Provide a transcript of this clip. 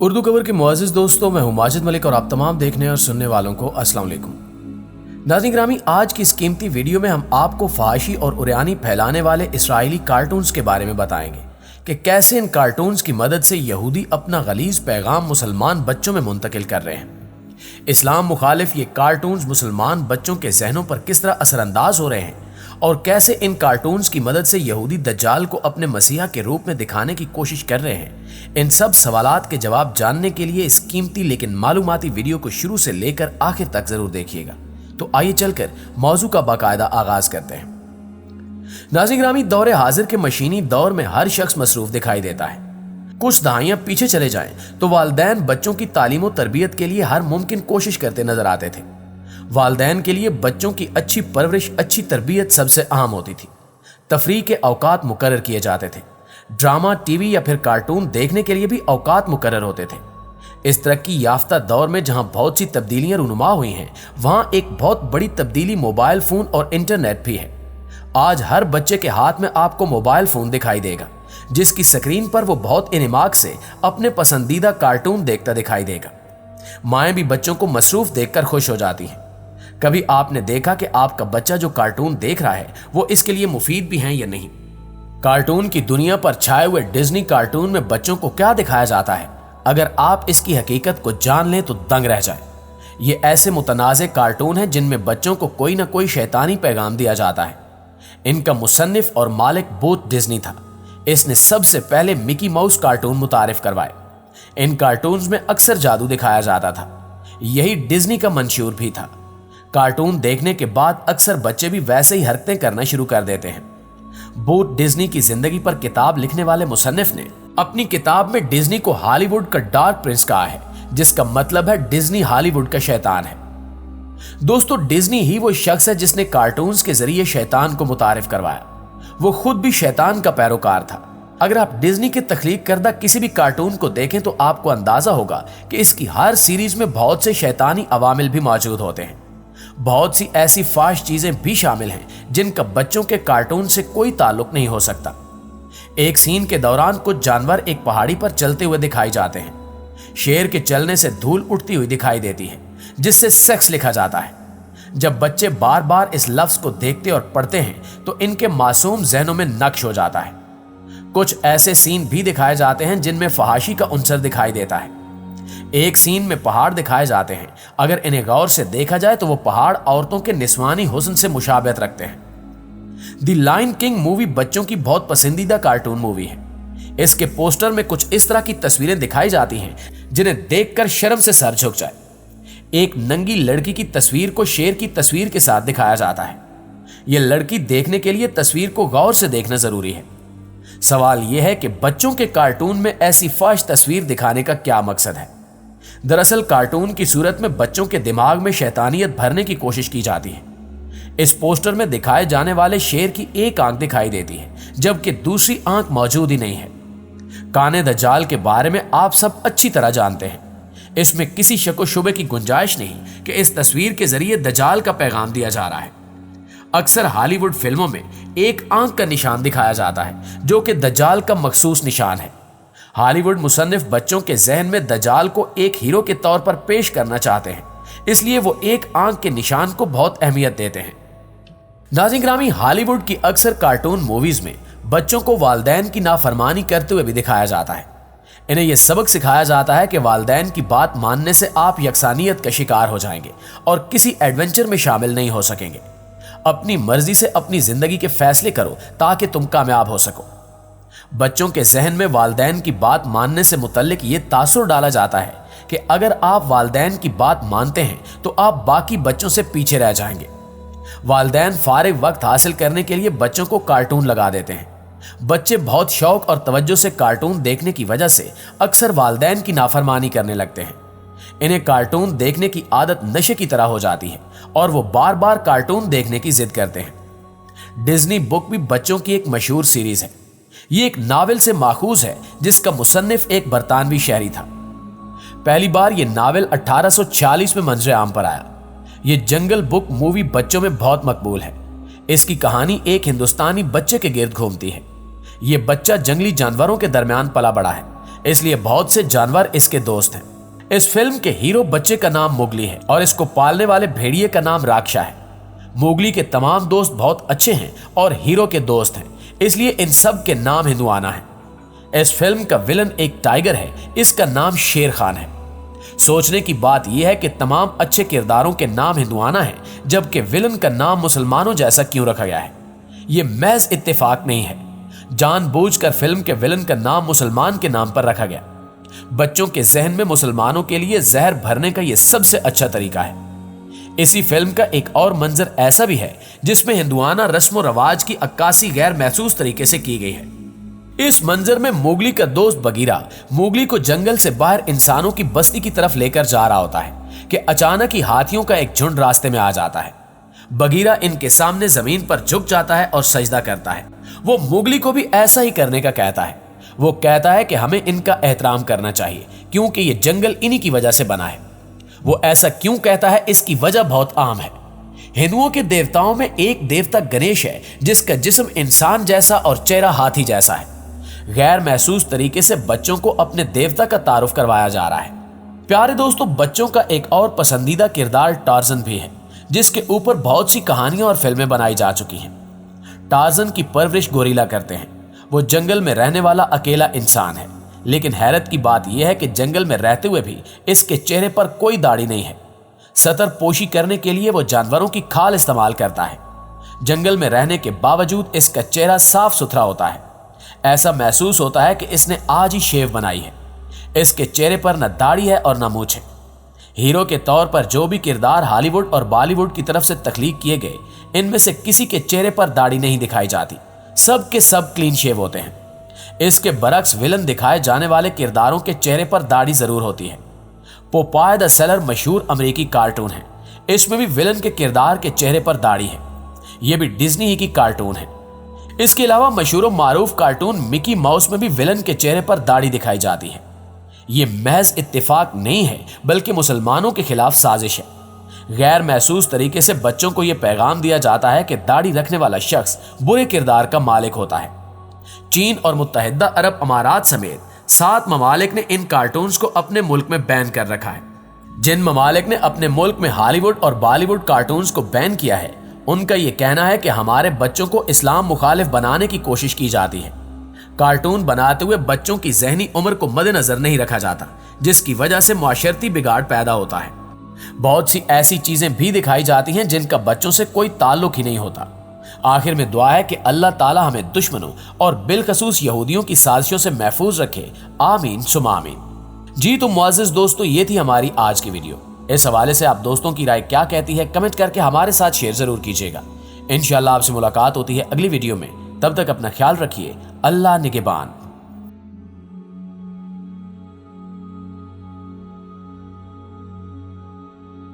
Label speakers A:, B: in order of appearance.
A: उर्दू खबर के मुअज़्ज़िज़ दोस्तों, मैं हूं माजिद मलिक और आप तमाम देखने और सुनने वालों को अस्सलाम वालेकुम। नाज़रीन ग्रामी, आज की इस कीमती वीडियो में हम आपको फहाशी और उरियानी फैलाने वाले इसराइली कार्टून्स के बारे में बताएंगे कि कैसे इन कार्टून्स की मदद से यहूदी अपना गलीज़ पैगाम मुसलमान बच्चों में मुंतकिल कर रहे हैं। इस्लाम मुखालिफ ये कार्टून्स मुसलमान बच्चों के जहनों पर किस तरह असरअंदाज हो रहे हैं और कैसे इन कार्टून्स की मदद से यहूदी दज्जाल को अपने मसीहा के रूप में दिखाने की कोशिश कर रहे हैं, इन सब सवालात के जवाब जानने के लिए इस कीमती लेकिन मालूमाती वीडियो को शुरू से लेकर आखिर तक जरूर देखिएगा। तो आइए चलकर मौजू का बाकायदा आगाज करते हैं। नाज़रीन ग्रामी, दौरे हाजिर के मशीनी दौर में हर शख्स मसरूफ दिखाई देता है। कुछ दहाइयां पीछे चले जाएं तो वालिदैन बच्चों की तालीम और तरबियत के लिए हर मुमकिन कोशिश करते नजर आते थे। वालिदैन के लिए बच्चों की अच्छी परवरिश, अच्छी तरबियत सबसे अहम होती थी। तफरीह के औकात मुकर्रर किए जाते थे। ड्रामा, टीवी या फिर कार्टून देखने के लिए भी औकात मुकर्रर होते थे। इस तरक्की याफ्ता दौर में जहां बहुत सी तब्दीलियां रूनुमा हुई हैं, वहां एक बहुत बड़ी तब्दीली मोबाइल फोन और इंटरनेट भी है। आज हर बच्चे के हाथ में आपको मोबाइल फोन दिखाई देगा, जिसकी स्क्रीन पर वो बहुत इन्हिमाक से अपने पसंदीदा कार्टून देखता दिखाई देगा। माएँ भी बच्चों को मसरूफ देखकर खुश हो जाती हैं। कभी आपने देखा कि आपका बच्चा जो कार्टून देख रहा है वो इसके लिए मुफीद भी हैं या नहीं? कार्टून की दुनिया पर छाए हुए डिज्नी कार्टून में बच्चों को क्या दिखाया जाता है, अगर आप इसकी हकीकत को जान लें तो दंग रह जाए। ये ऐसे मुतनाज़े कार्टून हैं जिनमें बच्चों को कोई ना कोई शैतानी पैगाम दिया जाता है। इनका मुसन्निफ और मालिक बोथ डिज्नी था। इसने सबसे पहले मिकी माउस कार्टून मुतारिफ करवाए। इन कार्टून्स में अक्सर जादू दिखाया जाता था। यही डिज्नी का मंशूर भी था। कार्टून देखने के बाद अक्सर बच्चे भी वैसे ही हरकतें करना शुरू कर देते हैं। बोथ डिज्नी की जिंदगी पर किताब लिखने वाले मुसन्निफ ने अपनी किताब में डिज्नी को हॉलीवुड का डार्क प्रिंस कहा है, जिसका मतलब है डिज्नी हॉलीवुड का शैतान है। दोस्तों, डिज्नी ही वो शख्स है जिसने कार्टून्स के जरिए शैतान को मुतारिफ करवाया। वो खुद भी शैतान का पैरोकार था। अगर आप डिज्नी के तख्लीक करदा किसी भी कार्टून को देखें तो आपको अंदाजा होगा कि इसकी हर सीरीज में बहुत से शैतानी अवामिल भी मौजूद होते हैं। बहुत सी ऐसी फाश चीजें भी शामिल हैं जिनका बच्चों के कार्टून से कोई ताल्लुक नहीं हो सकता। एक सीन के दौरान कुछ जानवर एक पहाड़ी पर चलते हुए दिखाई जाते हैं। शेर के चलने से धूल उठती हुई दिखाई देती है, जिससे सेक्स लिखा जाता है। जब बच्चे बार बार इस लफ्ज को देखते और पढ़ते हैं तो इनके मासूम जहनों में नक्श हो जाता है। कुछ ऐसे सीन भी दिखाए जाते हैं जिनमें फहाशी का उनसर दिखाई देता है। एक सीन में पहाड़ दिखाए जाते हैं। अगर इन्हें गौर से देखा जाए तो वो पहाड़ औरतों के निस्वानी हुस्न से मुशाबहत रखते हैं। द लायन किंग मूवी बच्चों की बहुत पसंदीदा कार्टून मूवी है। इसके पोस्टर में कुछ इस तरह की तस्वीरें दिखाई जाती हैं जिन्हें देखकर शर्म से सर झुक जाए। एक नंगी लड़की की तस्वीर को शेर की तस्वीर के साथ दिखाया जाता है। यह लड़की देखने के लिए तस्वीर को गौर से देखना जरूरी है। सवाल यह है कि बच्चों के कार्टून में ऐसी फाश तस्वीर दिखाने का क्या मकसद है? दरअसल कार्टून की सूरत में बच्चों के दिमाग में शैतानियत भरने की कोशिश की जाती है। इस पोस्टर में दिखाए जाने वाले शेर की एक आंख दिखाई देती है, जबकि दूसरी आंख मौजूद ही नहीं है। काने दज्जाल के बारे में आप सब अच्छी तरह जानते हैं। इसमें किसी शक व शुबे की गुंजाइश नहीं कि इस तस्वीर के जरिए दज्जाल का पैगाम दिया जा रहा है। अक्सर हॉलीवुड फिल्मों में एक आंख का निशान दिखाया जाता है, जो कि दज्जाल का मखसूस निशान है। हॉलीवुड मुसन्निफ बच्चों के जहन में दज्जाल को एक हीरो के तौर पर पेश करना चाहते हैं, इसलिए वो एक आंख के निशान को बहुत अहमियत देते हैं। नाज़रीन ग्रामी, हॉलीवुड की अक्सर कार्टून मूवीज में बच्चों को वालिदैन की नाफरमानी करते हुए भी दिखाया जाता है। इन्हें यह सबक सिखाया जाता है कि वालिदैन की बात मानने से आप यकसानियत का शिकार हो जाएंगे और किसी एडवेंचर में शामिल नहीं हो सकेंगे। अपनी मर्जी से अपनी जिंदगी के फैसले करो ताकि तुम कामयाब हो सको। बच्चों के जहन में वालिदैन की बात मानने से मुतल्लिक ये तासुर डाला जाता है कि अगर आप वालिदैन की बात मानते हैं तो आप बाकी बच्चों से पीछे रह जाएंगे। वालिदैन फारिग वक्त हासिल करने के लिए बच्चों को कार्टून लगा देते हैं। बच्चे बहुत शौक और तवज्जो से कार्टून देखने की वजह से अक्सर वालिदैन की नाफरमानी करने लगते हैं। इन्हें कार्टून देखने की आदत नशे की तरह हो जाती है और वो बार बार कार्टून देखने की जिद करते हैं। डिज्नी बुक भी बच्चों की एक मशहूर सीरीज है। ये एक नावल से माखूज है जिसका मुसन्निफ एक बरतानवी शहरी था। पहली बार यह नावल 1840 में मंजर आम पर आया। यह जंगल बुक मूवी बच्चों में बहुत मकबूल है। इसकी कहानी एक हिंदुस्तानी बच्चे के गिर्द घूमती है। यह बच्चा जंगली जानवरों के दरमियान पला बड़ा है, इसलिए बहुत से जानवर इसके दोस्त हैं। इस फिल्म के हीरो बच्चे का नाम मोगली है और इसको पालने वाले भेड़िए का नाम राक्षा है। मोगली के तमाम दोस्त बहुत अच्छे हैं और हीरो के दोस्त हैं, इसलिए इन सब के नाम हिंदुआना है। इस फिल्म का विलन एक टाइगर है, इसका नाम शेर खान है। सोचने की बात यह है कि तमाम अच्छे किरदारों के नाम हिंदुआना है, जबकि विलन का नाम मुसलमानों जैसा क्यों रखा गया है। यह महज इत्तेफाक नहीं है, जानबूझकर फिल्म के विलन का नाम मुसलमान के नाम पर रखा गया। बच्चों के जहन में मुसलमानों के लिए जहर भरने का यह सबसे अच्छा तरीका है। इसी फिल्म का एक और मंजर ऐसा भी है जिसमें हिंदुआना रस्म व रवाज की अक्कासी गैर महसूस तरीके से की गई है। इस मंजर में मोगली का दोस्त बगीरा मोगली को जंगल से बाहर इंसानों की बस्ती की तरफ लेकर जा रहा होता है कि अचानक ही हाथियों का एक झुंड रास्ते में आ जाता है। बगीरा इनके सामने जमीन पर झुक जाता है और सजदा करता है। वो मोगली को भी ऐसा ही करने का कहता है। वो कहता है कि हमें इनका एहतराम करना चाहिए क्योंकि ये जंगल इन्हीं की वजह से बना है। वो ऐसा क्यों कहता है, इसकी वजह बहुत आम है। हिंदुओं के देवताओं में एक देवता गणेश है जिसका जिस्म इंसान जैसा और चेहरा हाथी जैसा है। गैर महसूस तरीके से बच्चों को अपने देवता का तारुफ करवाया जा रहा है। प्यारे दोस्तों, बच्चों का एक और पसंदीदा किरदार टार्जन भी है, जिसके ऊपर बहुत सी कहानियां और फिल्में बनाई जा चुकी हैं। टार्जन की परवरिश गोरिल्ला करते हैं। वो जंगल में रहने वाला अकेला इंसान है, लेकिन हैरत की बात यह है कि जंगल में रहते हुए भी इसके चेहरे पर कोई दाढ़ी नहीं है। सतर पोशी करने के लिए वो जानवरों की खाल इस्तेमाल करता है। जंगल में रहने के बावजूद इसका चेहरा साफ सुथरा होता है। ऐसा महसूस होता है कि इसने आज ही शेव बनाई है। इसके चेहरे पर न दाढ़ी है और न मूंछ है। हीरो के तौर पर जो भी किरदार हॉलीवुड और बॉलीवुड की तरफ से तख्लीक किए गए, इनमें से किसी के चेहरे पर दाढ़ी नहीं दिखाई जाती। सब के सब क्लीन शेव होते हैं। इसके बरक्स विलन दिखाए जाने वाले किरदारों के चेहरे पर दाढ़ी जरूर होती है। पोपाय द सेलर मशहूर अमेरिकी कार्टून है। इसमें भी विलन के किरदार के चेहरे पर दाढ़ी है। यह भी डिज्नी ही की कार्टून है। इसके अलावा मशहूर मारूफ कार्टून मिकी माउस में भी विलन के चेहरे पर दाढ़ी दिखाई जाती है। यह महज इत्तेफाक नहीं है, बल्कि मुसलमानों के खिलाफ साजिश है। गैर महसूस तरीके से बच्चों को यह पैगाम दिया जाता है कि दाढ़ी रखने वाला शख्स बुरे किरदार का मालिक होता है। चीन और मुत्तहिदा अरब अमारात समेत 7 ममालिक ने इन कार्टून्स को अपने मुल्क में बैन कर रखा है। जिन ममालिक ने अपने मुल्क में हॉलीवुड और बॉलीवुड कार्टून्स को बैन किया है, उनका यह कहना है कि हमारे बच्चों को इस्लाम मुखालिफ बनाने की कोशिश की जाती है। कार्टून बनाते हुए बच्चों की ज़हनी उम्र को मद्देनजर नहीं रखा जाता, जिसकी वजह से मुआशरती बिगाड़ पैदा होता है। बहुत सी ऐसी चीजें भी दिखाई जाती हैं जिनका बच्चों से कोई ताल्लुक ही नहीं होता। आखिर में दुआ है कि अल्लाह ताला हमें दुश्मनों और बिलखसूस यहूदियों की साजिशों से महफूज रखे। आमीन सुमा आमीन। जी तो मुअज़्ज़िज़ दोस्तों, ये थी हमारी आज की वीडियो। इस हवाले से आप दोस्तों की राय क्या कहती है, कमेंट करके हमारे साथ शेयर जरूर कीजिएगा। इंशाअल्लाह आपसे मुलाकात होती है अगली वीडियो में। तब तक अपना ख्याल रखिए। अल्लाह निगहबान।